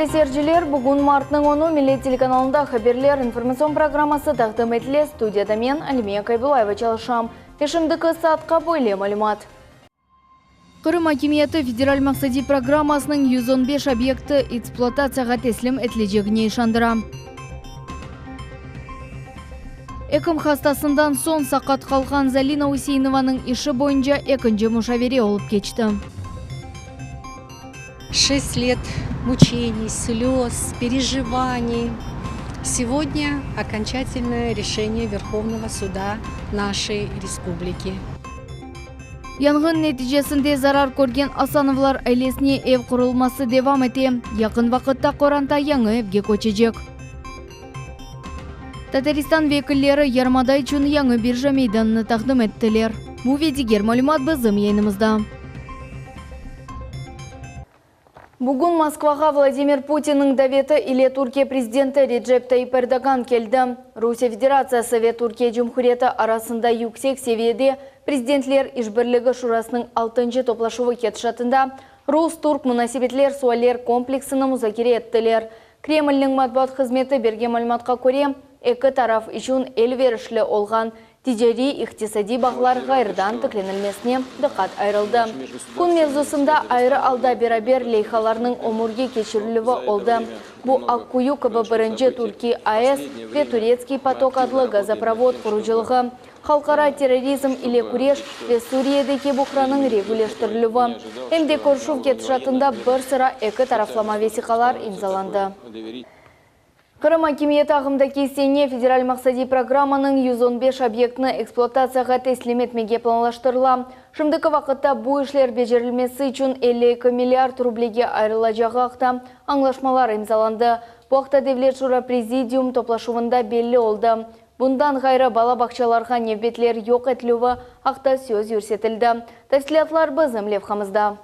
Урматты серджілер, бүгін мартның 10 Милет телеканалында хаберлер информацион программасы тақдым етіле. Студияда мен Алимия Кайбулаева чалышам. Ешімдікі саатқа бойле малымат. Қырым Акимияты федераль мақсади программасының 115 объекті эксплуатацияға теслим етлежегіне ишандыра. Экім хастасындан сон сақат қалған Залина Усейнованың іші бойынша екінші мушавере олып кечті. 6 лет мучений, слез, переживаний. Сегодня окончательное решение Верховного суда нашей республики. Янгын нәтижесінде зарар көрген Асановлар айлесіне ев құрылмасы девам ете. Якын вақытта Qoranта яңы евге көчежек. Татарстан векіллері Ярмадай үшін яңы биржа мейданны тақдым еттілер. Бұл ведигер малюмат бізім ейнімізді. Бүгін Москваға Владимир Путиннің daveті иле Түркия президенті Реджеп Тайип Эрдоган келді. Русия Федерациясы ве Түркия Жұмхуреті арасында yüksek seviyede президентлер Ишбірлігі Шурасының 6-шы топлашуы кетішатында Рус-Турк мұнасибетлер суалер комплексіні музакире еттілер. Кремльнің матбуат қызметі берген мәліметқа көре, екі тараф үшін елверішлі олған тижари иқтисади бағлар ғайырдан тікленілмесіне дықат айрылды. Күн мевзусында айры алда берабер лейхаларының омурге кешірілігі олды. Бұл Аккую кібі бірінші Түрки АЭС ве Турецкий поток адлы газопровод құружылығы. Халқара терроризм иле күреш ве Суриядеке бұқраның регулештірілігі. Әмде көршув кетішатында бір sıra екі тарафлама весиқалар имзаланды. Қырым Акимияты ағымда кесене федераль мақсади программаның 115 объектіні эксплуатацияға теслим етмеге планлаштырыла. Шымдықы вақытта бұл ішлер бежерілмесі үшін 52 миллиард рублеге айрылажағы ақта аңлашмалар имзаланды. Бұл ақта Девлет Шура президиум топлашуында белі олды. Бұндан ғайры бала бақшаларға невбетлер йоқ етліуі ақта сөз үрсетілді. Тәфсілатлар бізім левхамызда.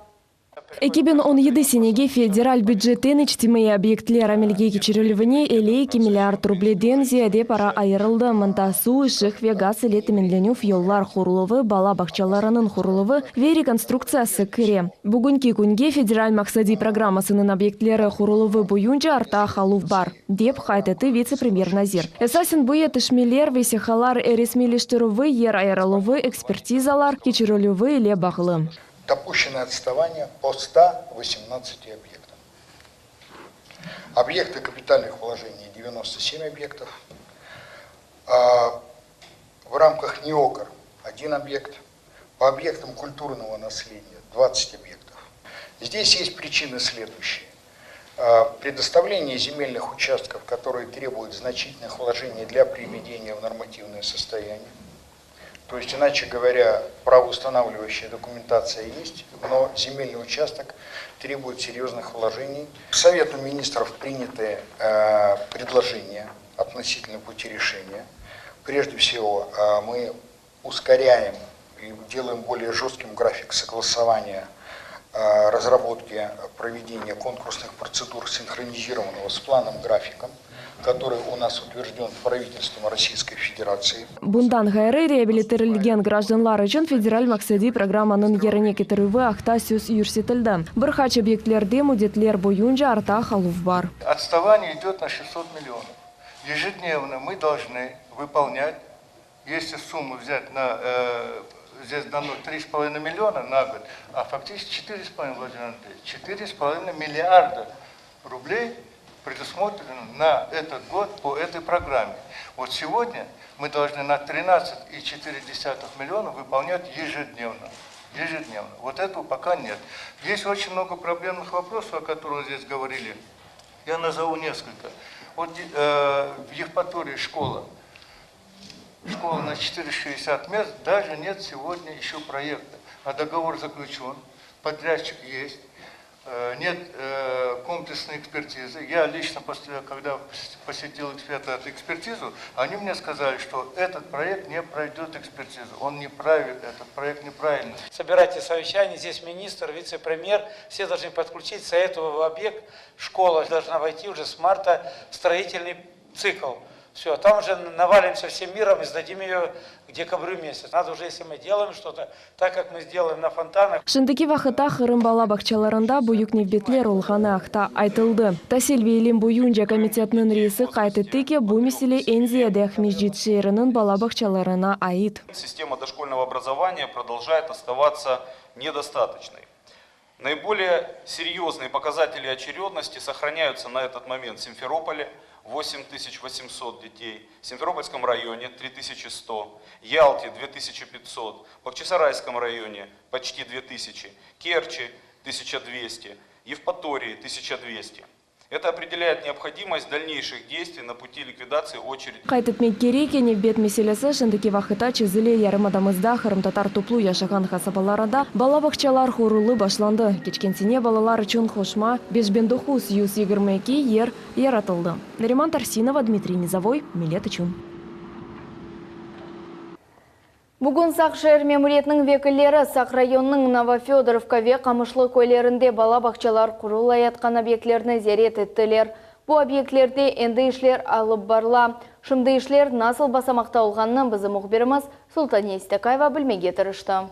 2017 сенеге федераль бюджеттен ичтимai объектлер амелге кечирилүүнү 52 миллиард рублейден зияде пара айырылды. Мында суу, ышык ве газ электроэнергия жоллар курулуусу, бала бакчаларынын курулуусу ве реконструкциясы кире. Бүгүнкү күнгө федераль максади программасынын объектлери курулуусу боюнча арта калуу бар, деп айтты вице-премьер Назир. Эсасин бу этишмелер весихалар ресмилештирүүгө, ер айырылуу, экспертизалар кечирилүүгө эле багылы. Допущено отставание по 118 объектам. Объекты капитальных вложений 97 объектов. В рамках НИОКР 1 объект. По объектам культурного наследия 20 объектов. Здесь есть причины следующие. Предоставление земельных участков, которые требуют значительных вложений для приведения в нормативное состояние. То есть, иначе говоря, правоустанавливающая документация есть, но земельный участок требует серьезных вложений. К Совету министров приняты предложения относительно пути решения. Прежде всего, мы ускоряем и делаем более жестким график согласования разработки проведения конкурсных процедур синхронизированного с планом графиком, который у нас утвержден правительством Российской Федерации. Bundan gayrı реабилитирилген гражданлар үшін федераль максади программанын еріне кетірүүгө акта сөз үйрсетілді. Bir kaç объектлерде мудетлер боюнча арта калуу бар. Отставание идет на 600 миллионов. Ежедневно мы должны выполнять, если сумму взять на здесь дано 3,5 миллиона на год, а фактически 4,5, Владимир Андреевич, 4,5 миллиарда рублей предусмотрено на этот год по этой программе. Вот сегодня мы должны на 13,4 миллиона выполнять ежедневно. Вот этого пока нет. Есть очень много проблемных вопросов, о которых здесь говорили. Я назову несколько. Вот в Евпатории школа на 460 мест, даже нет сегодня еще проекта. А договор заключен, подрядчик есть. Нет комплексной экспертизы. Я лично, когда посетил экспертизу, они мне сказали, что этот проект не пройдет экспертизу. Он неправильный, этот проект неправильный. Собирайте совещание, здесь министр, вице-премьер, все должны подключиться. Это объект, школа должна войти уже с марта в строительный цикл. Все, там уже навалимся всем миром и сдадим ее к декабрю месяц. Надо уже, если мы делаем что-то, так как мы сделаем на фонтанах. Шындыки вақыта Қырым бала бақчаларында бұйық невбетлер олғаны ақта айтылды. Тасел Вейлин Буюнжа комитетінің рейсі қайтетті ке бұл меселе Энзияда Ахмеджит шерінің бала бақчаларына айт. Система дошкольного образования продолжает оставаться недостаточной. Наиболее серьезные показатели очередности сохраняются на этот момент в Симферополе. 8800 детей, в Симферопольском районе 3100, Ялте 2500, в Бахчисарайском районе почти 2000, Керчи 1200, Евпатории 1200. Это определяет необходимость дальнейших действий на пути ликвидации очереди. Қайтытмек керек невбет меселесі шындыки вақыта чезіле ярымадамызда Қырым татар туплу яшаған қасабаларында бала бақчалар хорулы башланды. Кечкенсіне балалар үшін хошма 5122 ер яратылды. Нариман Тарсинова, Дмитрий Низовой, Милет Ичун. Бүгін Сақ шәр мемуретінің векілері Сақ районының Новофедоровка ве Қамышлы көйлерінде бала бақчалар құрылай атқан объектлеріні зерет еттілер. Бұл объектлерде енді ішлер алып барла. Шымды ішлер насыл басамақта олғанның бізі мұхберіміз Султан Естекаева білмеге тырышты.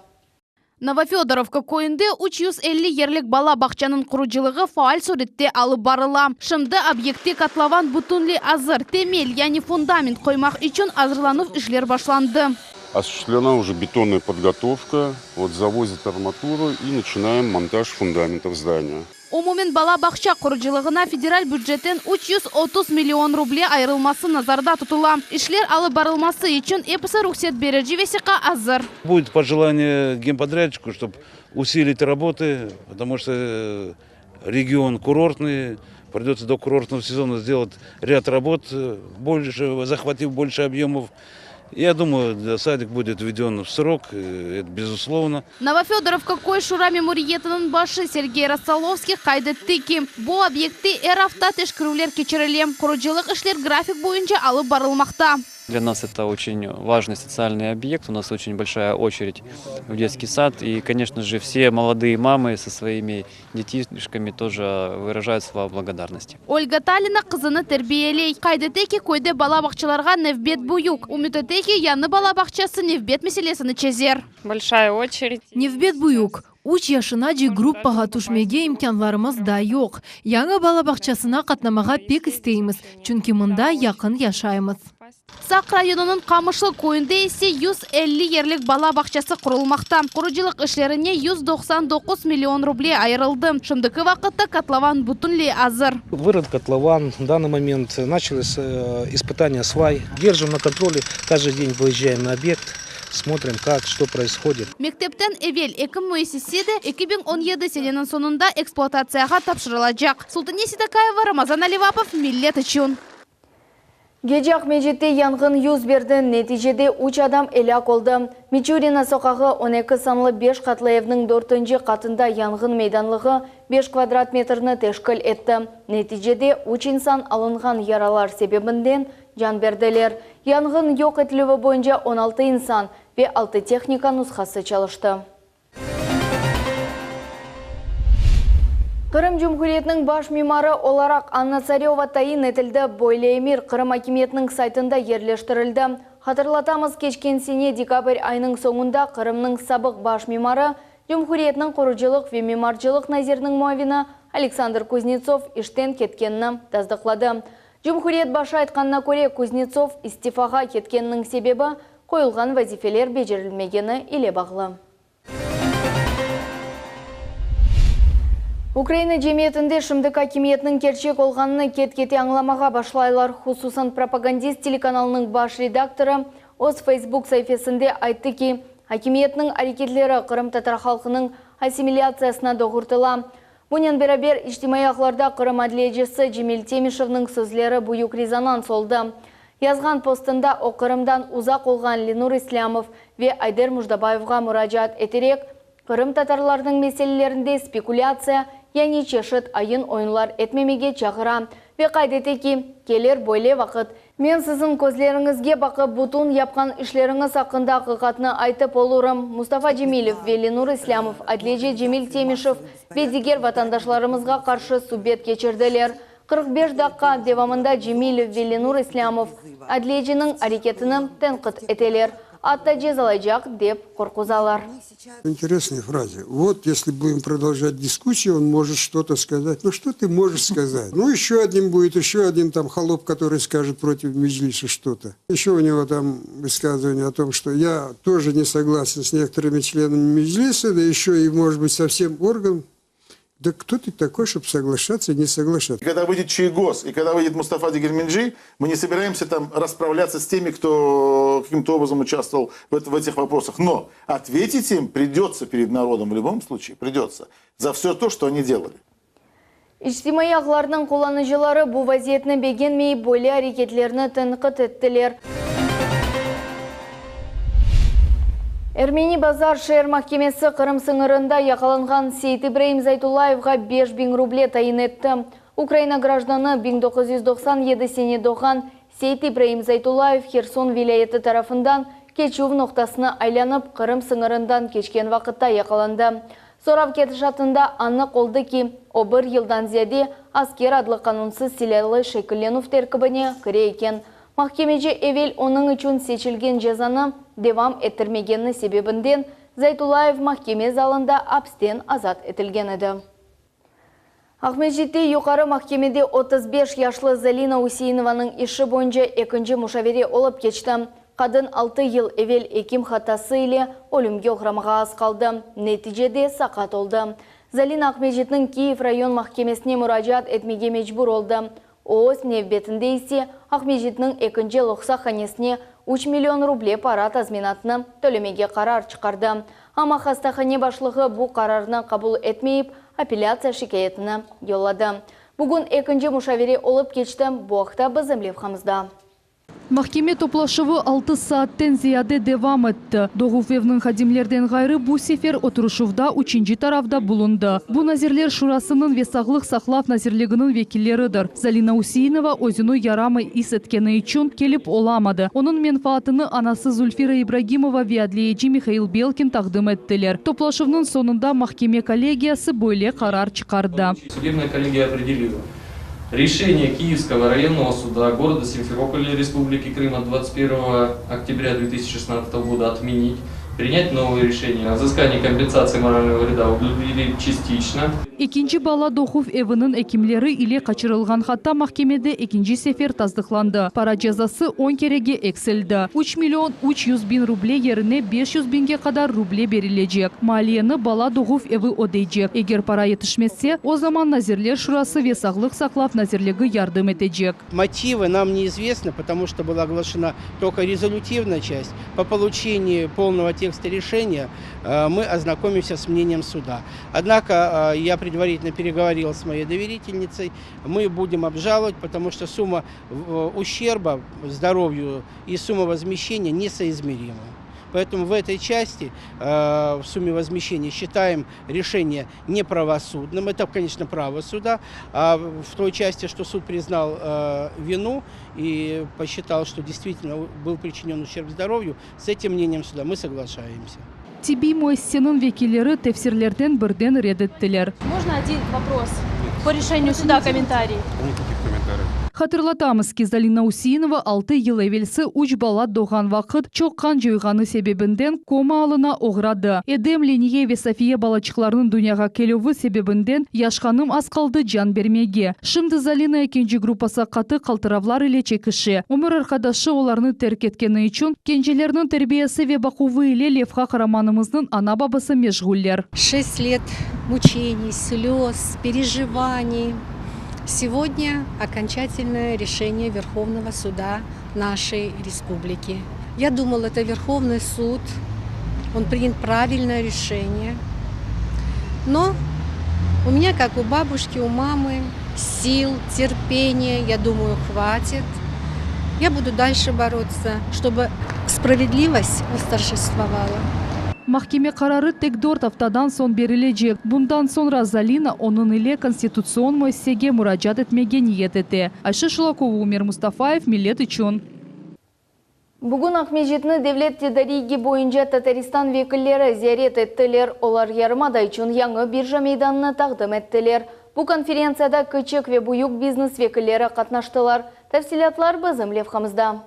Новофедоровка көйінде 350 ерлік бала бақчаның құручылығы фаал суретте алып барыла. Шымды объекте котлован бүтінлі азыр, темел, яғни фундамент қоймақ үшін азырланып ішлер башланды. Осуществлена уже бетонная подготовка, вот завозят арматуру и начинаем монтаж фундаментов здания. Умумен бала бақша құручылығына федераль бюджеттен 330 миллион рублей айырылмасы назарда тұтыла. Ишлер алып барылмасы үшін эпісі рұқсет бережі весіқа азыр. Будет пожелание генподрядчику, чтобы усилить работы, потому что регион курортный, придется до курортного сезона сделать ряд работ, больше, захватив больше объемов. Я думаю, садик будет введен в срок, это безусловно. Новофедоровка кой шура мемуриетінің башы Сергей Рассоловский қайдетті ки. Бұл объекті әр авта тешкірулер кечерелем. Құручылық ішлер график бойынша алып барылмақта. Для нас это очень важный социальный объект. У нас очень большая очередь в детский сад. И, конечно же, все молодые мамы со своими детишками тоже выражают свою благодарность. Ольга Талина қызыны тәрбиелей. Қайдетеки көйде бала бақчаларға невбет бұйық. Умитетеки яны бала бақчасы невбет меселесіні чезер. Большая очередь. Невбет бұйық. Уч яшына же группаға түшмеге имканларымыз да yok. Яңа бала бақчасына қатнамаға пек істейміз, чүнки мында яқын яшаймыз. Сақ районының Қамышлы көйінде есе 150 ерлік бала бақчасы құрылмақта. Құручылық ішлеріне 199 миллион рублей айырылды. Шымдықы вақытта котлован бүтінлей азыр. Вырод котлован. В данный момент началось испытание свай. Держим на контроле. Каждый день выезжаем на объект. Смотрим, как, что происходит. Мектептен эвел эким муэссисиде 2017 сененің сонында эксплуатацияға тапшырылacak. Султан Естекаева, Рамазан Аливапов, Милет Ичун. Гежақ межетте янгын юз берді, нәтижеде 3 адам элак олды. Мичурина соқағы 12 санлы 5 қатлы евнің 4-ші қатында янгын мейданлығы 5 квадрат метрні тешкіл етті. Нәтижеде 3 инсан алынған яралар себебінден жан берділер. Янгын yok етілігі бойынша 16 инсан ве 6 техника нұсқасы çalıştı. Қырым Жұмхуриетінің баш мемары оларақ Анна Царева тайын етілді. Бойлеймир Қырым Акиметінің сайтында ерлештірілді. Хатырлатамыз кешкенсіне декабрь айының соңында Қырымның сабық баш мемары Жұмхуриетінің құручылық ве мемарчылық назерінің муавина Александр Кузнецов іштен кеткенні таздықлады. Жұмхуриет башы айтқанына көре Кузнецов истифаға кеткеннің себебі қойылған вазифелер бежерілмегені иле бағлы. Украина жемиетінде шымдық акиметінің керчек олғаныны кет-кете аңламаға башлайлар. Хусусан пропагандист телеканалының баш редакторы өз Facebook сайфесінде айтты ки, акиметінің әрекетлері Қырым татар халқының ассимиляциясына доғыртыла. Бұнен берабер иштимай ақларда Қырым әділежесі Жемел Темишевның сөзлері бұйық резонанс олды. Язған постында о Қырымдан ұзақ олған Ленур Ислямов ве Айдер Муждабаевға мұражат етерек, Қырым татарлардың меселелерінде спекуляция, яғни чешіт айын ойынлар етмемеге чағыра. Ве қайдете ки, келер бойле вақыт. Мен сіздің көзлеріңізге бақып бұтын япқан ішлеріңіз ақында қиқатны айтып олырым. Мустафа Джемилев ве Ленур Ислямов, Адлеже Жемел Темишев ве дигер ватандашларымызға қаршы суббет кечірділер. 45 даққа девамында Джемилев Велинур Ислямов әділежінің әрекетінің тәнқид етелер. Атта жезалайжақ деп қорқузалар. Интересная фраза. Вот если будем продолжать дискуссию, он может что-то сказать. Ну что ты можешь сказать? Ну еще один будет, еще один там холоп, который скажет против Меджлиса что-то. Еще у него там высказывание о том, что я тоже не согласен с некоторыми членами Меджлиса, да еще и может быть совсем орган. Да кто ты такой, чтобы соглашаться и не соглашаться? Когда выйдет Чайгоз и когда выйдет Мустафа Дегельменджи, мы не собираемся там расправляться с теми, кто каким-то образом участвовал в этих вопросах. Но ответить им придется перед народом в любом случае, придется, за все то, что они делали. Иштимай ағыларының қоланıcылары bu vaziyetini beğenmeyi böyle hareketlerini tənqid ettiler. Ermeni Bazar шер mahkemesi Qırım sınırında yakalanған Сейт Ибраим Зайтулаевға 5000 рубле тайын етті. Украина гражданы 1997 сене доған Сейт Ибраим Зайтулаев Херсон вилайеті тарафындан кечув ноқтасына айланып Qırım sınırından кечкен вақытта якаланды. Сорав кетішатында анық oldu ki, o bir yıldan ziyade asker adlı kanуnsыз silahlı şekillenuf terkibine kire eken. Mahkemeci evvel onun için seçilgen cezanı devam ettirmegeni sebebinden Zaytulayev mahkeme zalında hapisten azat etilgen edi. Ahmetjit'te yukarı mahkemede 35 yaşlı Zalina Useyinovanың işi boyunca ikinci muşaviri olup geçti. Kadın 6 yıl evvel ekim hatası ile ölümge uğramağa az kaldı. Neticede sakat oldu. Zalina Ahmetjit'nin Kiev rayon mahkemesine müracaat etmege mecbur oldu. Oğuz nevbetinde ise Ahmetjit'nin ikinci loqsahanesine 3 milyon ruble para tazminatını tölemege karar çıkardı. Ama hastahane başlığı bu kararını kabul etmeyip apelляция şikayetini yolladı. Bugün ikinci muşaviri olup geçti. Bu hafta bizim levhamızda. Mahkeme toplaşıvı 6 saatten ziyade devam etti. Doğuf evinin hadimlerden gayrı bu sefer oturuşuvda 3. tarafda bulundu. Bu Nazirler Şurasının ve Sağlık Saklav Nazirliğinin vekilleridir. Zalina Useyinova özünü yaramı is etkeni için kelip olamadı. Onun menfaatını anası Zulfira İbragimova ve adliyeci Mikhail Belkin takdim ettiler. Toplaşıvının sonunda mahkeme kollegiyası böyle karar çıkardı. Судебная коллегия определила. Решение Киевского районного суда города Симферополя Республики Крым от 21 октября 2016 года отменить, принять новое решение о взыскании компенсации морального вреда удовлетворили частично. İkinci bala Doğuf evinin ekimleri ile kaçırılgan hatta mahkemede ikinci sefer tasdıklandı. Para cezası 10 kerege eksildi. 3 milyon 300 bin ruble yerine 500 binge kadar ruble verilecek. Maliyeni bala Doğuf evi ödeyecek. Eğer para yetişmezse o zaman Nazirler Şurası ve Sağlık Saklav Nazirliği yardım edecek. Мотивы нам неизвестны, потому что была оглашена только резолютивная часть. По получении полного текста решения мы ознакомимся с мнением суда. Однако я предварительно переговорил с моей доверительницей. Мы будем обжаловать, потому что сумма ущерба здоровью и сумма возмещения несоизмерима. Поэтому в этой части, в сумме возмещения, считаем решение неправосудным. Это, конечно, право суда. А в той части, что суд признал вину и посчитал, что действительно был причинен ущерб здоровью, с этим мнением суда мы соглашаемся. Tibi Muessen'in vekilleri tefsirlerden birden reddettiler. Можно один вопрос? По решению суда комментарий. Никаких комментариев. Hatırlatamız ki Zalina Useyinova 6 yıl evvelsi 3 bala doğan vakit çok kan joyğanı sebebinden koma alına uğradı. Edem, Leniye ve Safiye balaçıklarının dünyaya kelövi sebebinden yaşkanım az kaldı can vermege. Şimdi Zalina ikinci grupasa katı kaltıravlar ile çekişi. Ömür arkadaşı olarını terk etkeni için gençlerinin terbiyesi ve bakıvı ile Levha kahramanımızın ana babası meşguller. 6 лет мучений, слез, переживаний. Сегодня окончательное решение Верховного суда нашей республики. Я думала, это Верховный суд, он принял правильное решение. Но у меня, как у бабушки, у мамы, сил, терпения, я думаю, хватит. Я буду дальше бороться, чтобы справедливость восторжествовала. Mahkeme kararı tek 4 haftadan son verilecek. Bundan sonra Zalina onun ile konstitüsyon müesseseye müracaat etmeye niyet etti. Ayşe Şulakova, Umir Mustafaev, Millet için. Bugün Ahmetjit'ni devlet tedarigi boyunca Tataristan vekilleri ziyaret ettiler. Olar yarımada için yanı birja meydanını taqdim ettiler. Бу конференцияда кычык ве буюк бизнес векілері қатнаштылар. Тәфсилатлар бізім левхамызда.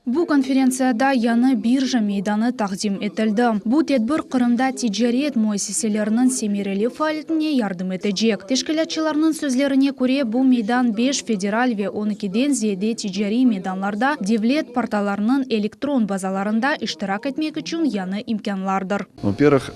Бу конференцияда яны биржа мейданы тақдим етілді. Бу тедбір Қырымда тиджариет муэссеселерінің семерели фаалетіне ярдым етежек. Тешкілятчыларының сөзлеріне көре бу мейдан 5 федераль ве 12-ден зиеде тиджари мейданларда девлет порталарының электрон базаларында иштирак етмек үшін яны имканлардыр. Во-первых,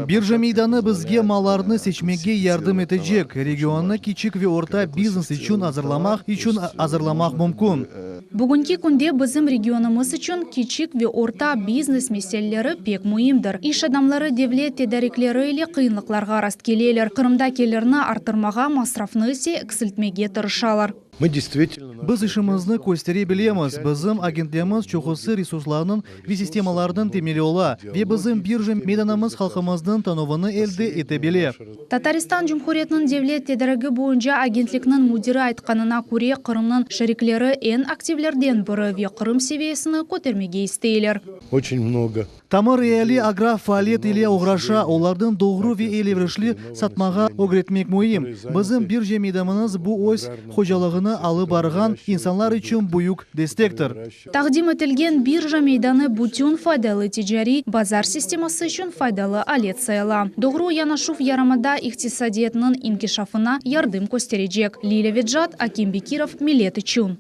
биржа мейданы бізге маларны сечмеге ярдым етежек. Регионны кичик ве орта бизнес үшін азырламақ мүмкін. Бүгінгі күнде бізім регионымыз үшін кичик ве орта бизнес меселелері пек муимдір. Иш адамлары девлет тедәриклері или қиынлықларға раст келелер. Қырымда келеріні артырмаға масрафны ісе эксілтмеге тырышалар. Біз ішімізні көстере білеміз. Бізім агентлеміз чоқысы ресурсларының ве системалардың темелеула. Ве бізім биржа мейданымыз халқымыздың тануыны әлді ете біле. Татарстан Жұмхуретінің девлет тедәрігі бойынша агентлікнің мудирі айтқанына көре Қырымның шариклері ән активлерден бірі ве Қырым севесіні көтермеге істейлер. Очень много. Тамыр әлі агра фаалет или оғраша, олардың доғру ве елевірішлі сатмаға огретмек мойым. Бізім биржа мейданымыз бұ ойс қожалығын алып барған инсанлар үшін буюк дестектір. Тақдим етілген биржа мейданы бүтін файдалы тижари базар системасы үшін файдалы алет сайла. Доғру янашув ярамада иқтисадиетінің инкишафына ярдым көстережек. Лиля Веджат, Аким Бекиров, Милет үшін.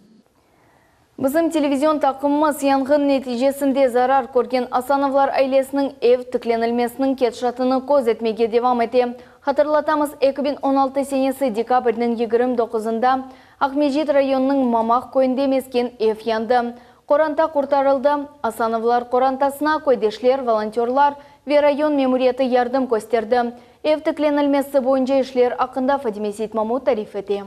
Бізім телевизион тақымымыз янгын нәтижесінде зарар көрген Асановлар айлесінің ев тікленілмесінің кетшатыны көз етмеге девам ете. Хатырлатамыз 2016 сенесі декабрдің 29-ында Ақмежет районының Мамақ көйінде мескен ев янды. Қоранта құртарылды. Асановлар қорантасына көйдешлер, волонтерлар ве район мемуриеті ярдым көстерді. Ев тікленілмесі бойынша ішлер ақында Фадиме Сейтмаму тариф ете.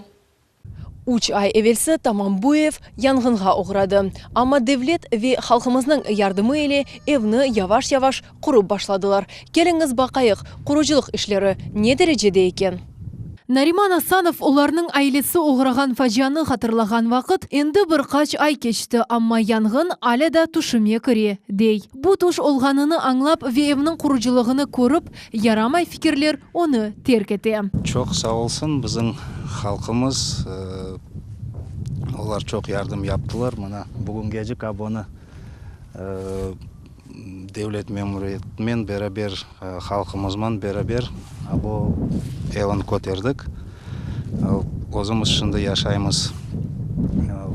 Уч ай эвелсі Тамамбуев янгынға оғырады. Ама девлет ве халқымыздың ярдымы еле евні яваш-яваш құрып башладылар. Келіңіз бақайық, құружылық ішлері не дәрежеде екен? Нариман Асанов оларның айлесі оғыраған фажияны қатырлаған вақыт енді бір қач ай кешті, амма янгын әлі да тушыме кіре, дей. Бұ туш олғаныны аңлап веевнің құружылығыны көріп, ярамай фикерлер оны теркете. Çok sağ olsun bizim halkımız, onlar çok yardım yaptılar. Bugün gece abone devlet memuriyetinden beraber, halkımızla beraber bu evini koterdik. Özümüz şimdi yaşayımız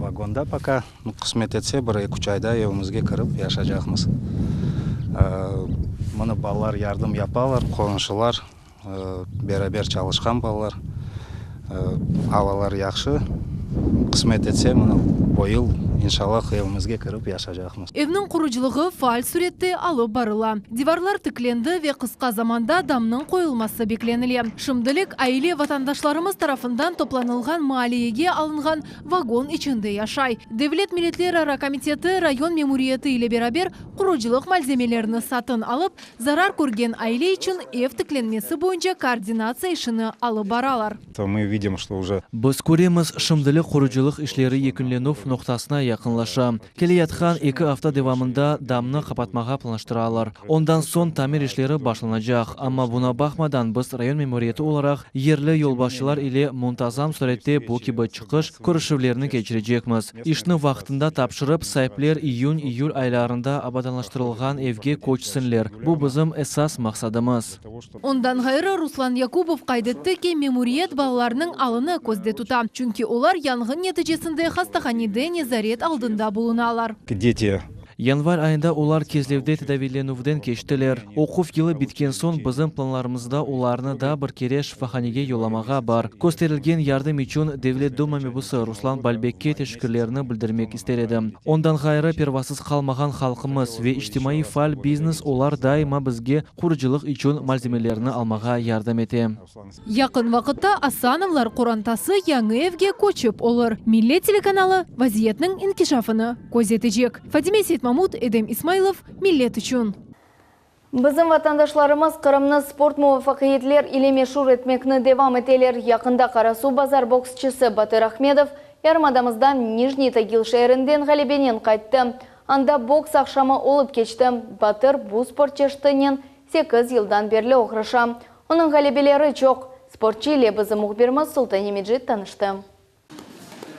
vagonda, пока kısmet etse bir 2 ayda evimizge kirip yaşayacağımız. Bana ballar yardım yaparlar, komşular, beraber çalışkan ballar, havalar yaxşı. Kısmet etse bu yıl inşallah evimizge kirip yaşayacağımız. Evнің құружылығы фаал суретте алып барыла. Диварлар тікленді ве қысқа заманда дамның қойылмасы бекленіле. Шымдылық айле ватандашларымыз тарафындан топланылған малиеге алынған вагон içinde яшай. Девлет милетлер ара комитеті район мемуриеті ile beraber құружылық малземелеріні сатын алып, зарар көрген айле үшін ев тікленмесі бойынша координация ішіні алып баралар. Мы видим, что уже Біз көреміз шымдылық құружылық ішлері екінленув ноқтасына яқынлаша. Келе ятқан 2 hafta devamında damны қапатмаға планштыралар. Ondan son tamir işleri başlanacak. Ama buna bakmadan biz rayon memuriyeti olarak yerli yolbaşçılar ile muntazam surette bu gibi çıkış görüşmelerini geçirecekmiz. İşini vaktinde tapşırıp sahipler iyun-iyul aylarında abadanlaştırılgan evge koçsunlar. Bu bizim esas maksadımız. Ondan gayrı Ruslan Yakubov kaydetti ki memuriyet балаларының алыны көзде тута. Çünkü олар янгын нәтижесінде хастаханеде незарет алдында bulunalар. Дети Январь ayında ular кезлевде тедавиленувден кештілер. Оқув yılı bitken son bizim planlarımızda ularını da bir kere şifahanege yolamağa бар. Gösterilgen yardım için Devlet Duma mebusu Ruslan Balbek'e teşekkürlerini bildirmek istedim. Ondan gayrı pervasız kalmagan halkımız ve içtimai faal biznes olar daima bizge kuruculuk için malzemelerini almağa yardım etem. Yakın vakitte Asanovlar Kurantası yanı evge koçup olur. Millet teлеканалы vaziyetinin inkişafını gözetecek. Fadime Сейтмамут, Эдем Исмайлов, Millet үшін. Bizim vatandaşlarımız Kırım'ны sport muvaffakiyetler ile meşhur etmekini devam eteler. Yakında Karasu bazar boksçısı Batır Ahmedov yarımadamızdan Nijniy Tagil şehrinden galebenen kaytты. Anda boks akşamı olup geçti. Batır bu sport çeşitinin 8 yıldan beri oğrışa. Onun galebeleri çok. Спортчы иле бізі мұхберіміз Султан Емеджет танышты.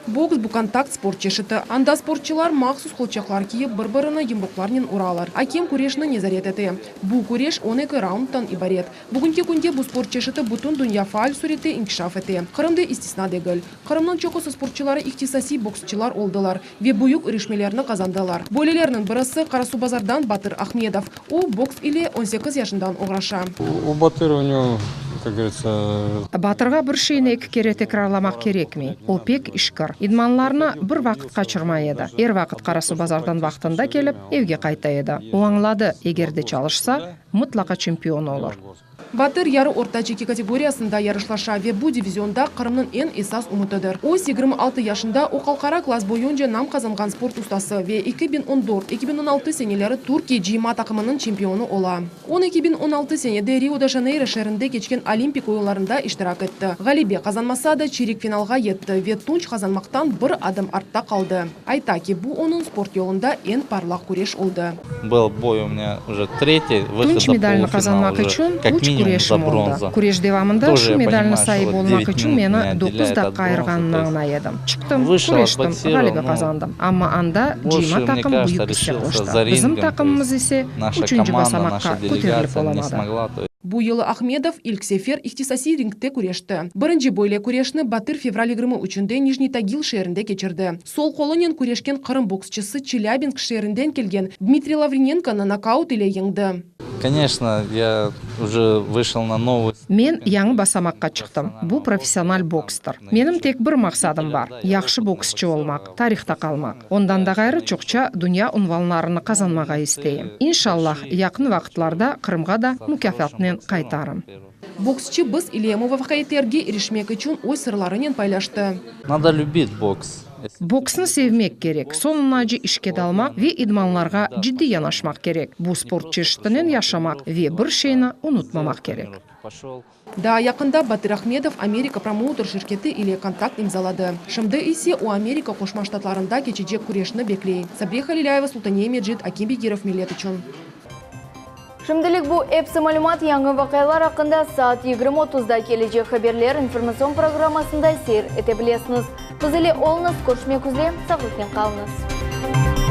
Бокс bu контакт спорт чешіті. Анда спортчылар мақсус қолчақлар киіп бір-біріні ембокларнен уралар. Акем күрешіні незарет еті. Бұл күреш 12 раундтан ибарет. Бүгінке күнде бұл спорт чешіті бүтін дүния фаал суреті инкишаф еті. Қырымды истисна дегіл. Қырымның чоқысы спортчылары иқтисаси боксчылар олдылар. Ве бұйық үрішмелеріні қазандылар. Бойлелерінің бірісі Қарасу базардан Батыр Ахмедов. О бокс или 18 яшындан оғраша. У Батыра у него, как говорится... Батырға бір шейін екі кере текрарламақ керек ме? Ол пек ішкір. Идманларына бір вақыт қачырмайды. Вақыт Қарасу базардан вақытында келіп, евге қайта еді. Оңлады, егерде чалышса, мұтлақа чемпион олар. Батыр яры орта жеке категориясында ярышлаша ве бұл дивизионда Қырымның ен esas умытыдыр. О 26 яшында оқалқара класс бойынша нам қазанған спорт ұстасы ве 2014-2016 сенелері Туркия жима тақымының чемпионы ола. Он 2016 сенеде Рио-де-Жанейро шәрінде кечкен Олимпик ойыларында иштирак етті. Галибе қазанмаса да чирек финалға етті ве Тунч қазанмақтан бір адым артта қалды. Айта ки бұл оның спорт yolunda ен парлақ күреш олды. Был бой у меня уже третий, выход до полуфинала уже, как минимум за бронза. Күреш девамында шу медальны сайы болмақ үшін мені 9 даққа айырғанына едім. Чықтым, күрештім, ғалибе қазандым. Амма анда жима тақым бұйық кісі қошты. Біздің тақымымыз есе 3-ші басамаққа көтеріліп оламады. Бұл елі Ахмедов ilk sefer ihtисаси рингте күрешті. Бірінші бойле күрешіні Батыр февраль 23-шінде Нижний Тагил шерінде кечірді. Сол қолынен күрешкен Қырым боксчысы Челябинск шерінден келген Дмитрий Лавриненконы нокаут иле еңді. Конечно, я уже вышел на новый... Мен яңы басамаққа чықтым. Бұл профессионал бокстыр. Менің тек бір мақсадым бар. Яқшы боксчы олмақ, тарихта қалмақ. Ондан да ғайры чоқча дүния ұнвалнарыны қазанмаға істейім. Иншаллах, яқын вақытларда Қырымға да мүкәфатнен қайтарым. Боксчы біз Илемова вақайеттерге ерішмек үшін ой сырларынен пайлашты. Надо любить бокс. Боксны sevmek керек. Сонына жи ішке далмақ ве идманларға жидді янашмақ керек. Бұл спорт чештінен яшамақ ве бір шейні ұнытмамақ керек. Да, яқында Батыр Ахмедов Америка промоутер шirketi ile контакт имзалады. Шымды исе у Америка Қошма Штатларында кечежек күрешіні беклей. Сабриха Лиляева, Султан Емеджет, Аким Бегиров, Милет үшін. Шымдылық бұл әпсі малюмат яңы вақайлар ақында саат 20:30-да кележе хаберлер информацион программасында сер ете білесіңіз. Біз еле олыңыз көршмек үзле, сағылықпен қалыңыз.